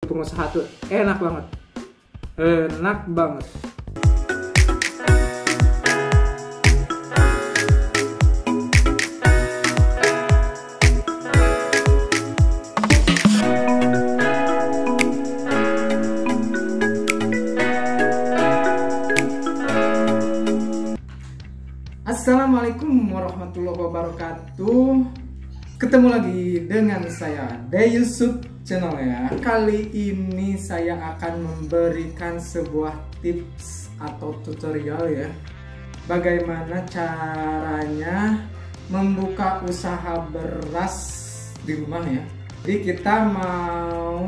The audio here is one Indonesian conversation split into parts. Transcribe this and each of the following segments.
pengusaha tuh enak banget, enak banget. Assalamualaikum warahmatullahi wabarakatuh. Ketemu lagi dengan saya Deyusuf Channel ya. Kali ini saya akan memberikan sebuah tips atau tutorial ya, bagaimana caranya membuka usaha beras di rumah ya. Jadi kita mau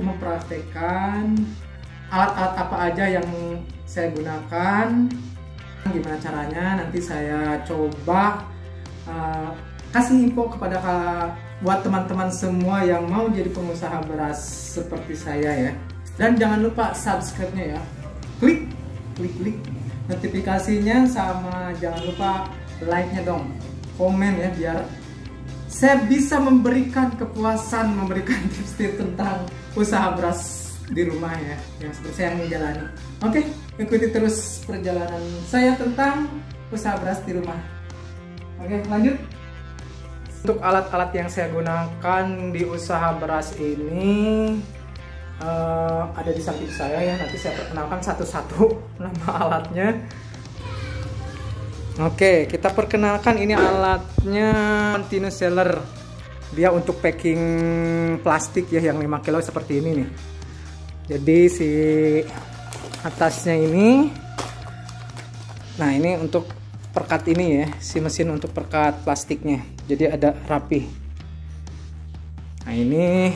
mempraktekkan alat-alat apa aja yang saya gunakan. Gimana caranya nanti saya coba kasih info kepada buat teman-teman semua yang mau jadi pengusaha beras seperti saya ya. Dan jangan lupa subscribe-nya ya, klik notifikasinya, sama jangan lupa like-nya dong, komen ya, biar saya bisa memberikan kepuasan, memberikan tips-tips tentang usaha beras di rumah ya, yang seperti saya menjalani. Oke, ikuti terus perjalanan saya tentang usaha beras di rumah. Oke, lanjut. Untuk alat-alat yang saya gunakan di usaha beras ini ada di samping saya ya. Nanti saya perkenalkan satu-satu nama alatnya. Oke, kita perkenalkan, ini alatnya continuous seller. Dia untuk packing plastik ya, yang 5 kilo seperti ini nih. Jadi si atasnya ini, nah ini untuk perkat ini ya, si mesin untuk perkat plastiknya, jadi ada rapi. Nah ini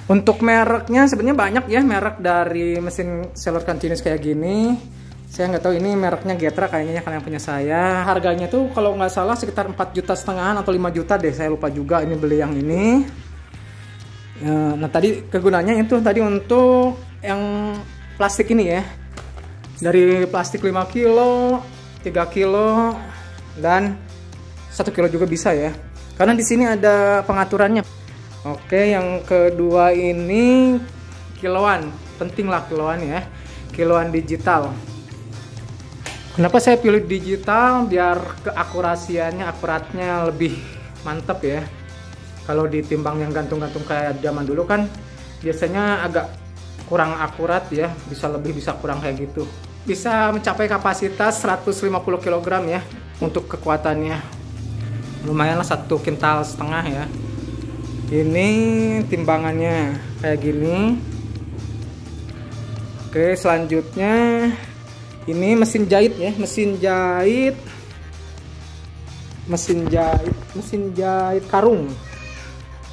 untuk mereknya sebenarnya banyak ya, merek dari mesin seller continuous kayak gini. Saya nggak tahu ini mereknya Getra kayaknya ya, kalian punya saya. Harganya tuh kalau nggak salah sekitar 4,5 juta atau 5 juta deh, saya lupa juga ini beli yang ini. Nah tadi kegunaannya itu tadi untuk yang plastik ini ya, dari plastik 5 kilo, 3 kilo, dan 1 kilo juga bisa ya, karena di sini ada pengaturannya. Oke, yang kedua ini kiloan, penting lah kiloan ya, kiloan digital. Kenapa saya pilih digital? Biar keakurasiannya, akuratnya lebih mantap ya. Kalau ditimbang yang gantung-gantung kayak zaman dulu kan biasanya agak kurang akurat ya, bisa lebih bisa kurang kayak gitu. Bisa mencapai kapasitas 150 kg ya untuk kekuatannya. Lumayan lah, 1,5 kintal ya. Ini timbangannya kayak gini. Oke, selanjutnya ini mesin jahit ya, mesin jahit karung.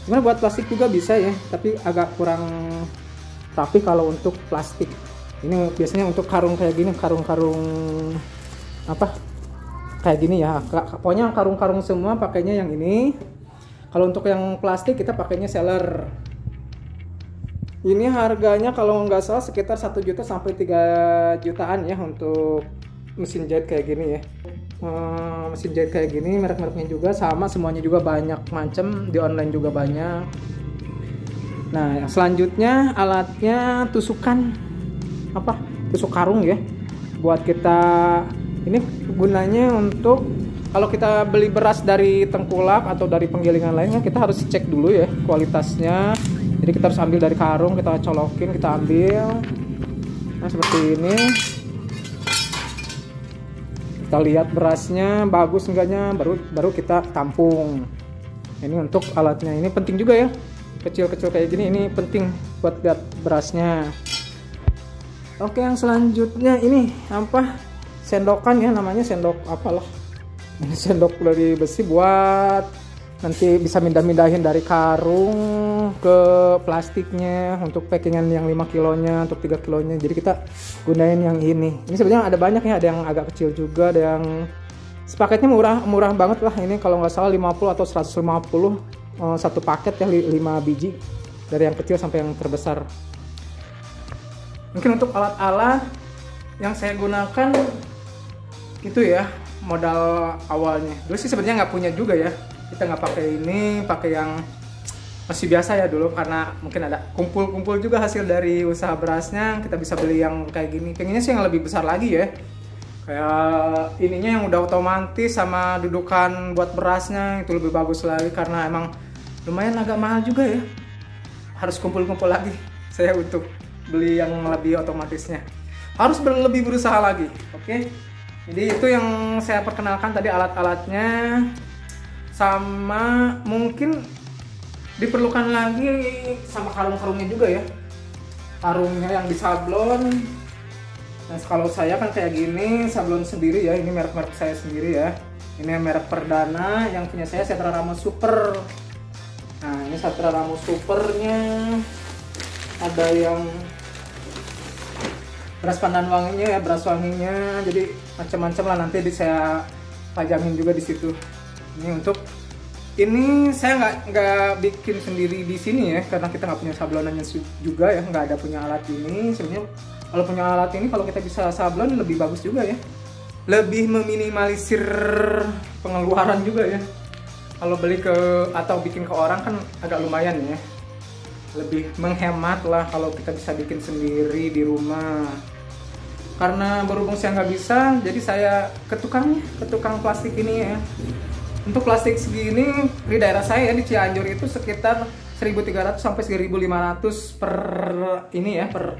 Sebenarnya buat plastik juga bisa ya, tapi agak kurang rapi kalau untuk plastik. Ini biasanya untuk karung kayak gini, karung-karung apa kayak gini ya. Pokoknya karung-karung semua pakainya yang ini. Kalau untuk yang plastik kita pakainya seller. Ini harganya kalau nggak salah sekitar 1 juta sampai 3 jutaan ya untuk mesin jahit kayak gini ya. Mesin jahit kayak gini merek-mereknya juga sama, semuanya juga banyak macam, di online juga banyak. Nah yang selanjutnya alatnya tusukan tusuk karung ya, buat kita ini gunanya untuk kalau kita beli beras dari tengkulak atau dari penggilingan lainnya, kita harus cek dulu ya kualitasnya. Jadi kita harus ambil dari karung, kita colokin, kita ambil, nah seperti ini. Kita lihat berasnya bagus enggaknya, baru kita tampung. Ini untuk alatnya, ini penting juga ya, kecil-kecil kayak gini, ini penting buat lihat berasnya. Oke, yang selanjutnya ini apa, sendokan ya, namanya sendok apalah, ini sendok dari besi buat nanti bisa mindah-mindahin dari karung ke plastiknya untuk packingan yang 5 kilonya, untuk 3 kilonya. Jadi kita gunain yang ini. Ini sebenarnya ada banyak ya, ada yang agak kecil juga, ada yang sepaketnya murah banget lah. Ini kalau nggak salah 50 atau 150 satu paket ya, 5 biji, dari yang kecil sampai yang terbesar. Mungkin untuk alat-alat yang saya gunakan itu ya, modal awalnya. Dulu sih sebenarnya nggak punya juga ya, kita nggak pakai ini, pakai yang masih biasa ya dulu, karena mungkin ada kumpul-kumpul juga hasil dari usaha berasnya, kita bisa beli yang kayak gini. Pengennya sih yang lebih besar lagi ya, kayak ininya yang udah otomatis sama dudukan buat berasnya itu lebih bagus lagi, karena emang lumayan agak mahal juga ya, harus kumpul-kumpul lagi saya untuk beli yang lebih otomatisnya, harus lebih berusaha lagi. Oke, jadi itu yang saya perkenalkan tadi, alat-alatnya. Sama mungkin diperlukan lagi sama karung-karungnya juga ya, karungnya yang disablon. Nah kalau saya kan kayak gini, sablon sendiri ya, ini merek-merek saya sendiri ya, ini merek Perdana, yang punya saya Setra Ramo Super. Nah ini Setra Ramo Supernya, ada yang beras pandan wanginya ya, beras wanginya, jadi macam-macam lah, nanti saya pajangin juga di situ. Ini untuk ini saya nggak bikin sendiri di sini ya, karena kita nggak punya sablonannya juga ya, nggak ada punya alat ini. Sebenarnya kalau punya alat ini, kalau kita bisa sablon lebih bagus juga ya, lebih meminimalisir pengeluaran juga ya. Kalau beli ke atau bikin ke orang kan agak lumayan ya, lebih menghemat lah kalau kita bisa bikin sendiri di rumah. Karena berhubung saya nggak bisa, jadi saya ke tukang plastik ini ya. Untuk plastik segini di daerah saya di Cianjur itu sekitar 1.300 sampai 1.500 per ini ya, per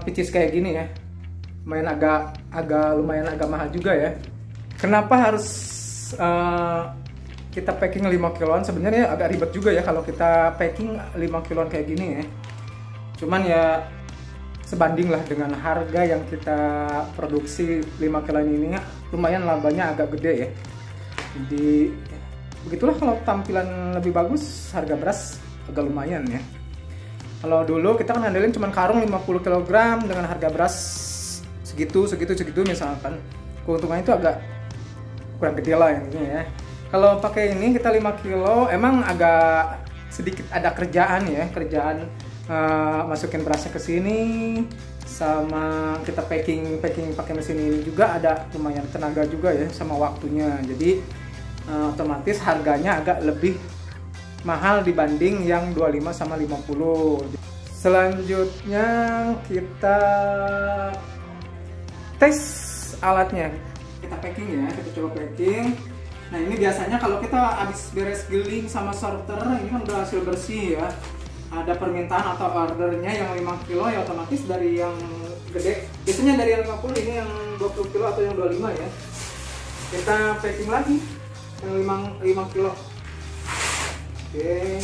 pieces kayak gini ya. Lumayan lumayan agak mahal juga ya. Kenapa harus kita packing 5 kiloan? Sebenarnya agak ribet juga ya kalau kita packing 5 kiloan kayak gini ya. Cuman ya sebanding lah dengan harga yang kita produksi 5 kiloan ini, lumayan labanya agak gede ya. Jadi begitulah, kalau tampilan lebih bagus harga beras agak lumayan ya. Kalau dulu kita kan andelin cuma karung 50 kg dengan harga beras segitu misalkan, keuntungannya itu agak kurang gede lah ini ya. Kalau pakai ini kita 5 kilo emang agak sedikit ada kerjaan ya, masukin berasnya ke sini, sama kita packing pakai mesin ini juga ada lumayan tenaga juga ya, sama waktunya. Jadi otomatis harganya agak lebih mahal dibanding yang 25 sama 50. Selanjutnya kita tes alatnya, kita packing ya, kita coba packing. Nah ini biasanya kalau kita habis beres giling sama sorter, ini kan udah hasil bersih ya, ada permintaan atau ordernya yang 5 kilo ya, otomatis dari yang gede, biasanya dari yang 50, ini yang 20 kilo atau yang 25 ya, kita packing lagi yang 5 kilo. Oke.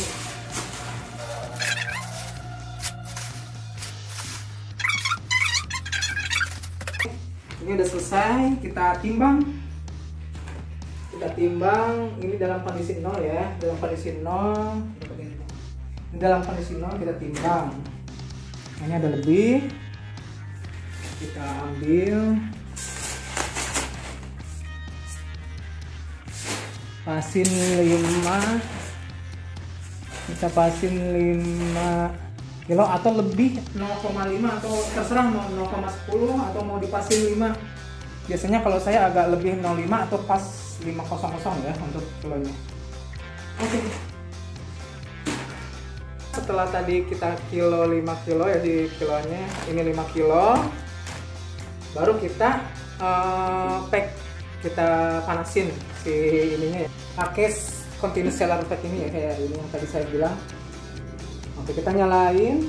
Ini udah selesai, kita timbang. Ini dalam kondisi 0 ya, dalam kondisi 0. Ini dalam kondisi 0 kita timbang. Ini ada lebih, kita ambil, pasin 5, kita pasin 5 kilo atau lebih, 0,5 atau terserah mau 0,10 atau mau dipasin 5. Biasanya kalau saya agak lebih 0,5 atau pas 500 ya untuk kilonya. Oke. Setelah tadi kita 5 kilo ya di kilonya, ini 5 kilo, baru kita pack, kita panasin si ininya ya, pakai continuous seller pack ini ya, kayak ini yang tadi saya bilang. Oke, kita nyalain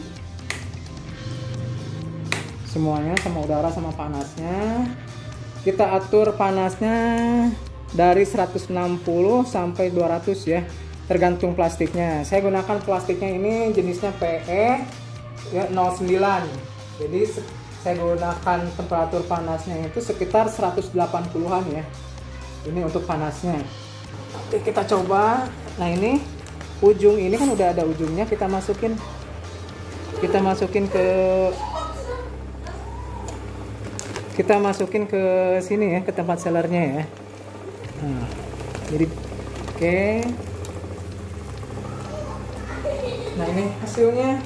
semuanya, sama udara sama panasnya. Kita atur panasnya dari 160 sampai 200 ya, tergantung plastiknya. Saya gunakan plastiknya ini jenisnya PE ya, 09. Jadi saya gunakan temperatur panasnya itu sekitar 180-an ya. Ini untuk panasnya. Oke, kita coba. Nah ini ujung ini kan udah ada ujungnya, kita masukin ke sini ya, ke tempat sellernya ya. Nah, jadi oke. Nah ini hasilnya,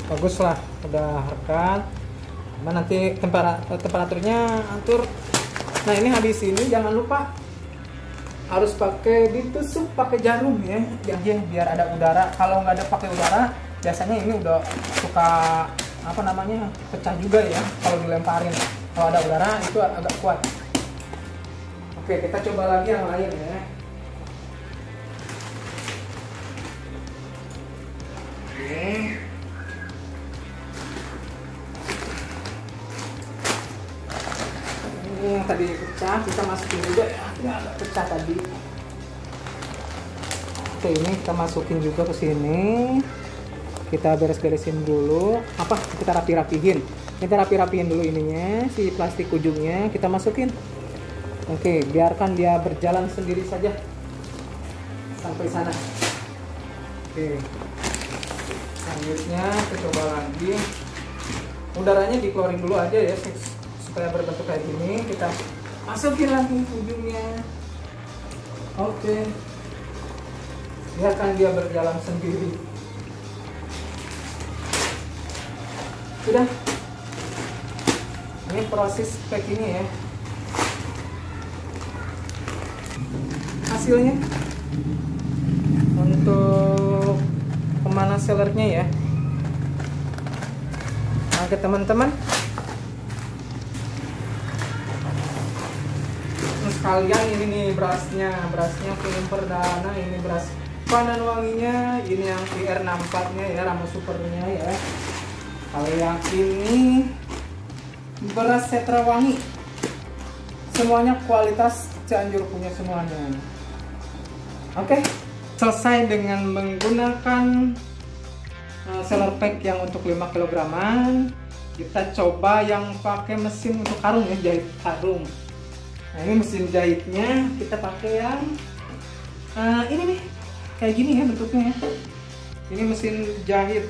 bagus lah, udah harkat. Nah, nanti temperaturnya atur. Nah ini habis ini jangan lupa harus pakai ditusuk pakai jarum ya, biar ada udara. Kalau nggak ada pakai udara, biasanya ini udah suka apa namanya pecah juga ya kalau dilemparin. Kalau ada udara itu agak kuat. Oke, kita coba lagi yang lain ya. Oke. Ini yang tadi pecah, kita masukin juga ya. Ini agak pecah tadi. Oke, ini kita masukin juga ke sini. Kita beres-beresin dulu. Kita rapi-rapihin. Kita rapi-rapihin dulu ininya, si plastik ujungnya kita masukin. Oke, biarkan dia berjalan sendiri saja sampai sana. Oke. Selanjutnya kita coba lagi. Udaranya dikeluarin dulu aja ya supaya berbentuk kayak gini. Kita masukin lagi ujungnya. Oke. Biarkan dia berjalan sendiri. Sudah. Ini proses packingnya ya. Hasilnya untuk pemanas sellernya ya. Oke teman-teman, sekalian ini nih berasnya film perdana, ini beras Pandan Wanginya, ini yang PR64 nya ya, Rama Supernya ya. Kalau yang ini beras Setra Wangi, semuanya kualitas Cianjur punya semuanya. Oke, selesai dengan menggunakan seller pack yang untuk 5 kilograman. Kita coba yang pakai mesin untuk karung ya, jahit karung. Nah ini mesin jahitnya kita pakai yang ini nih, kayak gini ya bentuknya. Ini mesin jahit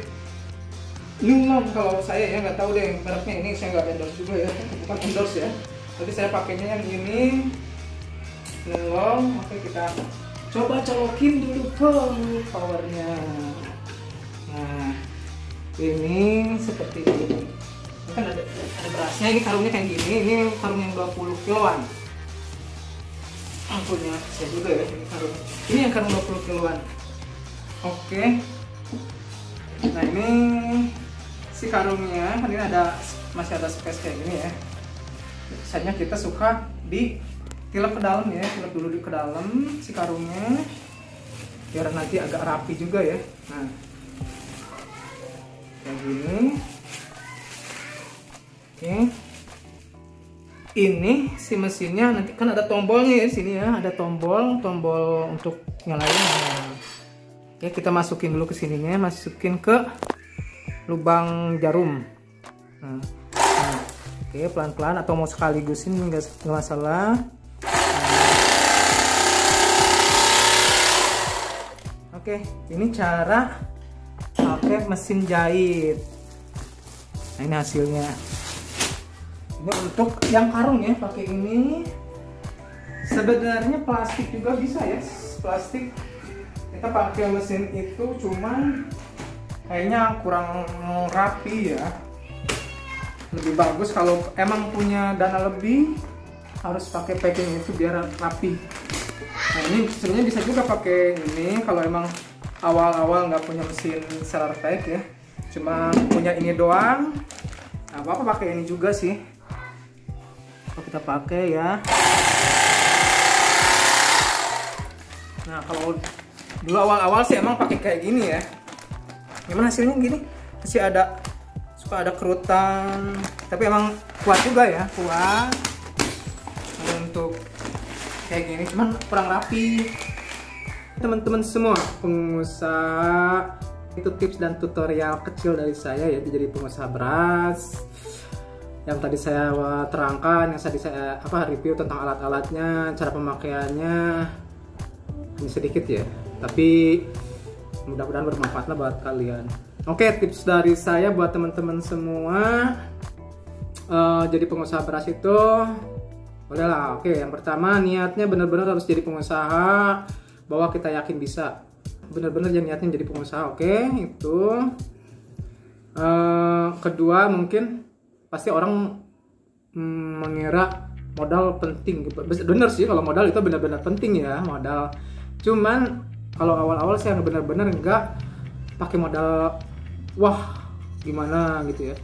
Nulong kalau saya ya, nggak tahu deh mereknya, ini saya nggak endorse juga ya, bukan endorse ya. Tapi saya pakainya yang ini Nulong. Oke, kita coba colokin dulu ke powernya. Nah ini seperti ini kan, ada berasnya. Ini karungnya kayak gini, ini karung yang 20 kiloan. Punya saya juga ya ini karung. Ini yang karung 20 kiloan. Oke. Nah ini si karungnya kan, ini masih ada space kayak gini ya. Biasanya kita suka ditilep ke dalam ya, tilep dulu ke dalam si karungnya biar nanti agak rapi juga ya. Nah kayak gini. Oke. Ini si mesinnya nanti kan ada tombolnya ya sini ya, ada tombol untuk nyalain. Ya kita masukin dulu ke sininya, masukin ke lubang jarum. Nah. Oke, pelan-pelan atau mau sekaligusin nggak masalah. Oke, ini cara pakai mesin jahit. Nah ini hasilnya. Ini untuk yang karung ya, pakai ini. Sebenarnya plastik juga bisa ya, plastik. Kita pakai mesin itu cuman kayaknya kurang rapi ya. Lebih bagus kalau emang punya dana lebih, harus pakai packing itu biar rapi. Nah ini sebenarnya bisa juga pakai ini kalau emang awal-awal nggak punya mesin seller pack ya, cuma punya ini doang. Nah apa-apa pakai ini juga sih. Kalau kita pakai ya. Nah kalau dulu awal-awal sih emang pakai kayak gini ya. Gimana hasilnya gini? Masih suka ada kerutan, tapi emang kuat juga ya, kuat. Untuk kayak gini cuman kurang rapi. Teman-teman semua pengusaha, itu tips dan tutorial kecil dari saya yaitu jadi pengusaha beras. Yang tadi saya terangkan, yang tadi saya review tentang alat-alatnya, cara pemakaiannya. Ini sedikit ya, tapi mudah-mudahan bermanfaat lah buat kalian. Oke, tips dari saya buat teman-teman semua, jadi pengusaha beras itu udahlah. Oke, yang pertama niatnya benar-benar harus jadi pengusaha, bahwa kita yakin bisa. Benar-benar niatnya jadi pengusaha. Oke, itu. Kedua, mungkin pasti orang mengira modal penting. Bener sih kalau modal itu benar-benar penting ya, modal. Cuman kalau awal-awal saya benar-benar nggak pakai modal wah gimana gitu ya.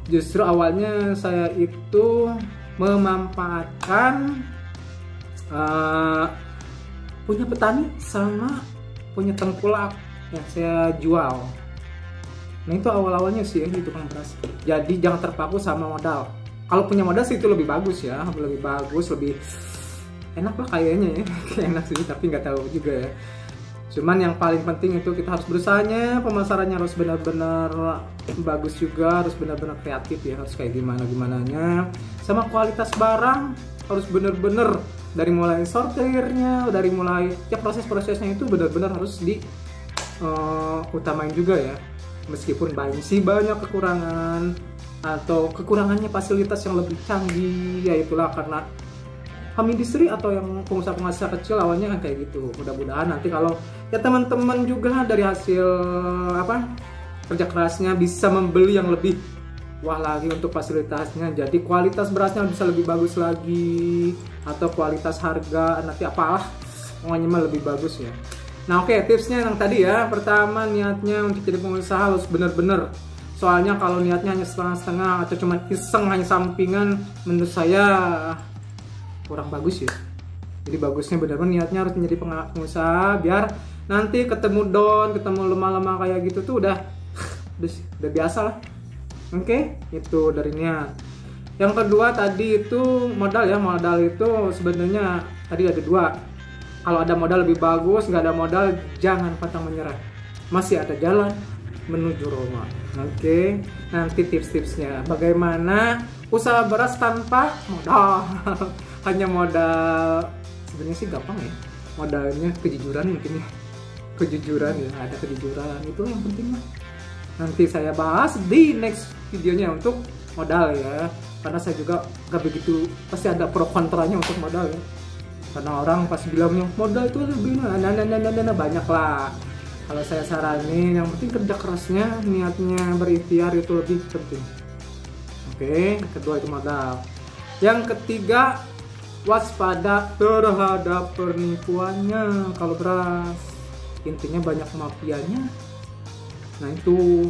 Justru awalnya saya itu memanfaatkan punya petani sama punya tengkulak yang saya jual. Nah itu awal-awalnya sih di tukang beras. Jadi jangan terpaku sama modal. Kalau punya modal sih itu lebih bagus ya, lebih bagus, lebih enak lah kayaknya ya. Enak sih tapi nggak tahu juga ya. Cuman yang paling penting itu kita harus berusahanya, pemasarannya harus benar-benar bagus juga, harus benar-benar kreatif ya, harus kayak gimana-gimananya. Sama kualitas barang harus benar-benar dari mulai sortirnya, dari mulai ya proses-prosesnya itu benar-benar harus utamain juga ya. Meskipun masih banyak kekurangan atau kekurangannya fasilitas yang lebih canggih, ya itulah karena home industry atau yang pengusaha-pengusaha kecil awalnya kan kayak gitu. Mudah-mudahan nanti kalau ya teman-teman juga dari hasil kerja kerasnya bisa membeli yang lebih wah lagi untuk fasilitasnya, jadi kualitas berasnya bisa lebih bagus lagi, atau kualitas harga nanti apalah pokoknya mah lebih bagus ya. Nah oke, tipsnya yang tadi ya, pertama niatnya untuk jadi pengusaha harus benar-benar, soalnya kalau niatnya hanya setengah-setengah atau cuma iseng hanya sampingan, menurut saya kurang bagus ya. Jadi bagusnya benar-benar niatnya harus menjadi pengusaha, biar nanti ketemu down, ketemu lemah-lemah kayak gitu tuh udah biasa lah. Oke, itu dari niat. Yang kedua tadi itu modal ya, modal itu sebenarnya tadi ada dua. Kalau ada modal lebih bagus, nggak ada modal jangan pantang menyerah. Masih ada jalan menuju Roma. Oke, nanti tips-tipsnya bagaimana usaha beras tanpa modal. Hanya modal, sebenarnya sih gampang ya. Modalnya kejujuran mungkin ya. Kejujuran ya, ada kejujuran itu yang penting lah. Nanti saya bahas di next videonya untuk modal ya, karena saya juga gak begitu, pasti ada pro kontranya untuk modal ya, karena orang pasti bilangnya modal itu lebih banyak lah. Kalau saya saranin yang penting kerja kerasnya, niatnya berikhtiar itu lebih penting. Oke, kedua itu modal. Yang ketiga, waspada terhadap penipuannya kalau beras, intinya banyak mafianya. Nah itu,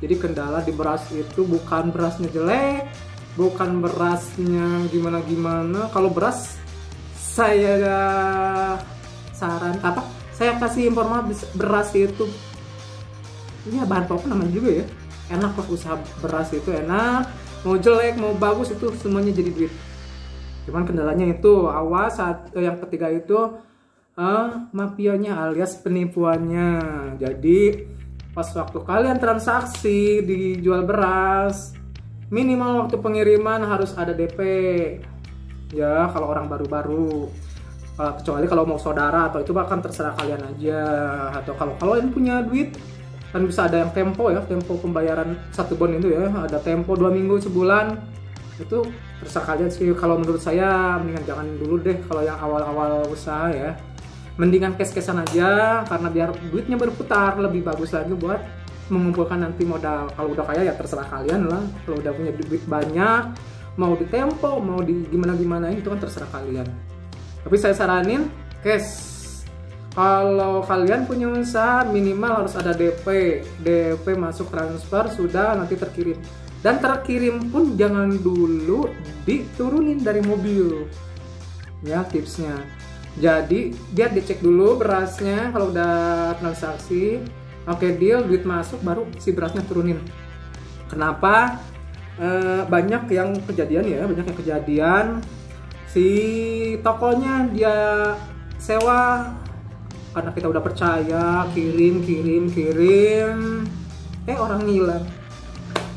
jadi kendala di beras itu bukan berasnya jelek, bukan berasnya gimana-gimana. Kalau beras, saya saya kasih informasi beras itu, ya bahan pokok namanya juga ya, enak lah usaha beras itu enak, mau jelek mau bagus itu semuanya jadi duit. Cuman kendalanya itu awas yang ketiga itu mafianya alias penipuannya. Jadi pas waktu kalian transaksi dijual beras, minimal waktu pengiriman harus ada DP ya kalau orang baru-baru, kecuali kalau mau saudara atau itu bahkan terserah kalian aja. Atau kalau kalian punya duit kan bisa ada yang tempo ya, tempo pembayaran 1 bon itu ya, ada tempo 2 minggu, sebulan, itu terserah kalian sih. Kalau menurut saya mendingan jangan dulu deh kalau yang awal-awal usaha ya, mendingan cash-cashan aja, karena biar duitnya berputar lebih bagus lagi buat mengumpulkan nanti modal. Kalau udah kaya ya terserah kalian lah, kalau udah punya duit banyak mau di tempo mau di gimana-gimana itu kan terserah kalian. Tapi saya saranin cash. Kalau kalian punya usaha minimal harus ada DP masuk transfer sudah nanti terkirim, dan terkirim pun jangan dulu diturunin dari mobil ya tipsnya. Jadi biar dicek dulu berasnya, kalau udah transaksi oke deal duit masuk baru si berasnya turunin. Kenapa? Banyak yang kejadian si tokonya dia sewa karena kita udah percaya, kirim orang hilang.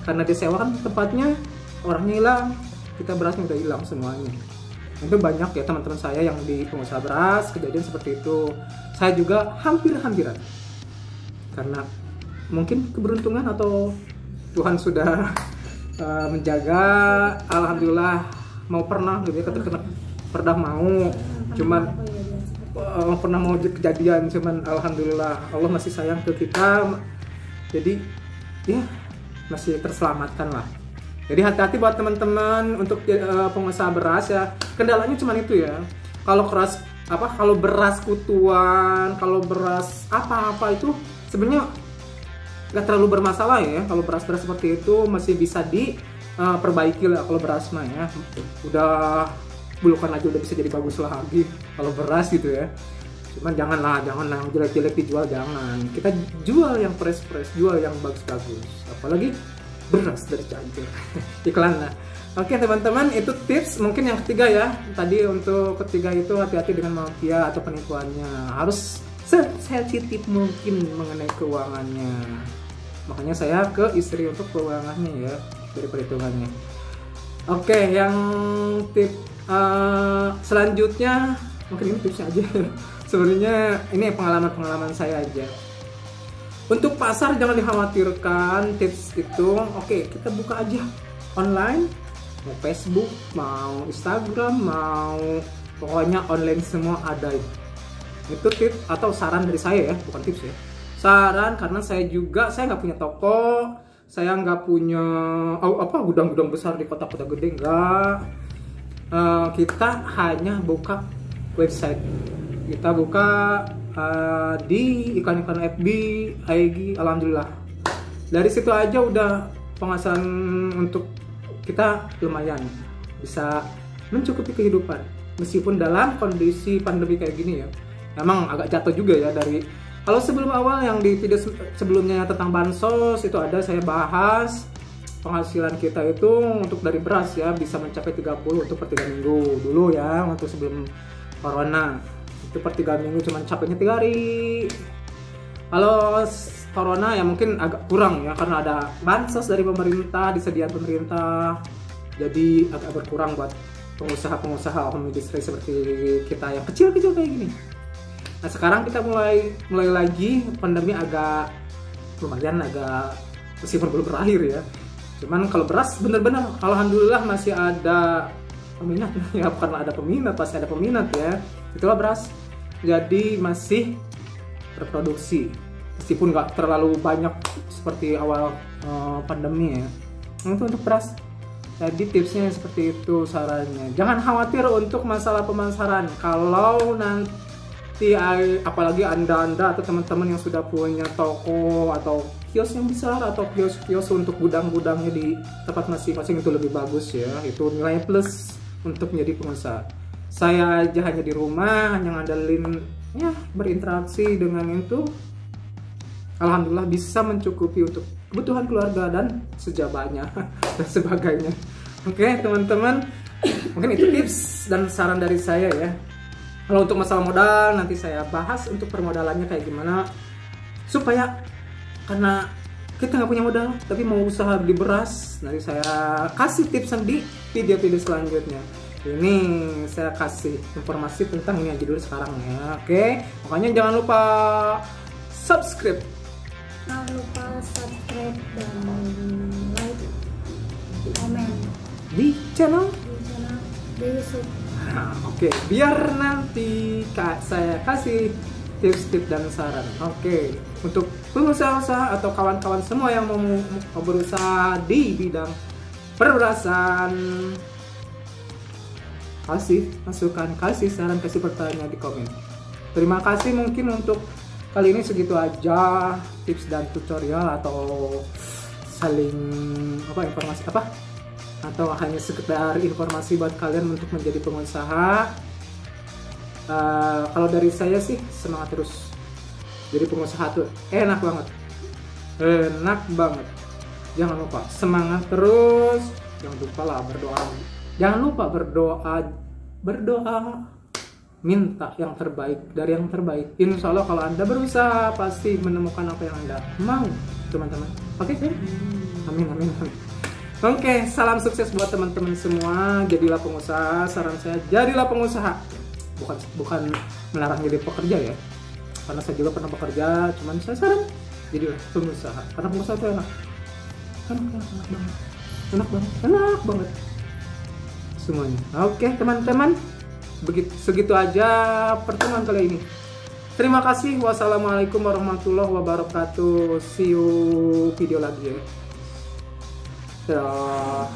Karena dia sewa kan tempatnya, orangnya hilang, kita berasnya udah hilang semuanya. Itu banyak ya teman-teman saya yang di pengusaha beras kejadian seperti itu. Saya juga hampiran karena mungkin keberuntungan atau Tuhan sudah menjaga. Alhamdulillah mau pernah gitu ya, pernah mau cuman pernah mau kejadian, cuman alhamdulillah Allah masih sayang ke kita, jadi ya masih terselamatkan lah. Jadi hati-hati buat teman-teman untuk pengusaha beras ya. Kendalanya cuma itu ya. Kalau kalau beras kutuan, kalau beras apa-apa itu sebenarnya nggak terlalu bermasalah ya. Kalau beras-beras seperti itu masih bisa diperbaiki lah kalau beras mah ya. Udah bulukan aja udah bisa jadi bagus lagi kalau beras gitu ya. Cuman jangan yang jelek-jelek dijual, jangan. Kita jual yang fresh-fresh, jual yang bagus-bagus. Apalagi beras dari Cianjur. Iklan lah. Oke teman-teman, itu tips mungkin yang ketiga ya. Tadi untuk ketiga itu hati-hati dengan mafia atau penipuannya. Harus sensitif mungkin mengenai keuangannya. Makanya saya ke istri untuk keuangannya ya, dari perhitungannya. Oke, yang tip selanjutnya mungkin ini tipsnya aja. Sebenarnya ini pengalaman saya aja. Untuk pasar jangan dikhawatirkan, tips itu oke, kita buka aja online, mau Facebook, mau Instagram, mau pokoknya online semua ada. Itu tips atau saran dari saya ya, bukan tips ya. Saran karena saya nggak punya toko, saya nggak punya gudang-gudang besar di kota-kota gede, enggak. Kita hanya buka website, kita buka di iklan-iklan FB, IG, alhamdulillah. Dari situ aja udah penghasilan untuk kita lumayan bisa mencukupi kehidupan. Meskipun dalam kondisi pandemi kayak gini ya, emang agak jatuh juga ya dari kalau sebelum awal yang di video sebelumnya tentang bansos itu ada saya bahas penghasilan kita itu untuk dari beras ya bisa mencapai 30 untuk per 3 minggu dulu ya untuk sebelum corona. Itu per 3 minggu cuma capeknya 3 hari. Kalau corona ya mungkin agak kurang ya karena ada bansos dari pemerintah, disediakan pemerintah. Jadi agak berkurang buat pengusaha-pengusaha home industry seperti kita yang kecil-kecil kayak gini. Nah sekarang kita mulai lagi, pandemi agak lumayan agak meskipun belum berakhir ya. Cuman kalau beras bener-bener alhamdulillah masih ada peminat ya, bukan ada peminat, pasti ada peminat ya. Itulah beras. Jadi masih berproduksi meskipun nggak terlalu banyak seperti awal pandemi ya. Itu untuk beras. Jadi tipsnya seperti itu sarannya. Jangan khawatir untuk masalah pemasaran. Kalau nanti apalagi anda atau teman-teman yang sudah punya toko atau kios yang besar atau kios untuk gudang-gudangnya di tempat masing-masing itu lebih bagus ya. Itu nilai plus untuk menjadi pengusaha. Saya aja hanya di rumah, hanya ngandelin ya berinteraksi dengan itu. Alhamdulillah bisa mencukupi untuk kebutuhan keluarga dan sejabanya dan sebagainya. Oke teman-teman, mungkin itu tips dan saran dari saya ya. Kalau untuk masalah modal nanti saya bahas untuk permodalannya kayak gimana supaya karena kita nggak punya modal tapi mau usaha di beras, nanti saya kasih tips di video-video selanjutnya. Ini saya kasih informasi tentang ini aja dulu sekarang ya. Oke, makanya jangan lupa subscribe. Jangan lupa subscribe dan like, komen Di channel di YouTube. Nah, oke, biar nanti saya kasih tips-tips dan saran. Oke, untuk pengusaha atau kawan-kawan semua yang mau berusaha di bidang perberasan, kasih masukan, kasih saran, kasih pertanyaan di komen. Terima kasih, mungkin untuk kali ini segitu aja tips dan tutorial atau saling informasi atau hanya sekedar informasi buat kalian untuk menjadi pengusaha. Kalau dari saya sih semangat terus. Jadi pengusaha tuh enak banget. Jangan lupa semangat terus. Jangan lupa lah berdoa. Jangan lupa berdoa, minta yang terbaik dari yang terbaik. Insya Allah kalau Anda berusaha pasti menemukan apa yang Anda mau, teman-teman. Oke, amin. Oke, salam sukses buat teman-teman semua. Jadilah pengusaha. Saran saya jadilah pengusaha. Bukan melarang jadi pekerja ya. Karena saya juga pernah bekerja. Cuman saya saran jadilah pengusaha. Karena pengusaha itu enak banget semuanya. Oke teman-teman, segitu aja pertemuan kali ini. Terima kasih. Wassalamualaikum warahmatullahi wabarakatuh. See you video lagi ya. Ya.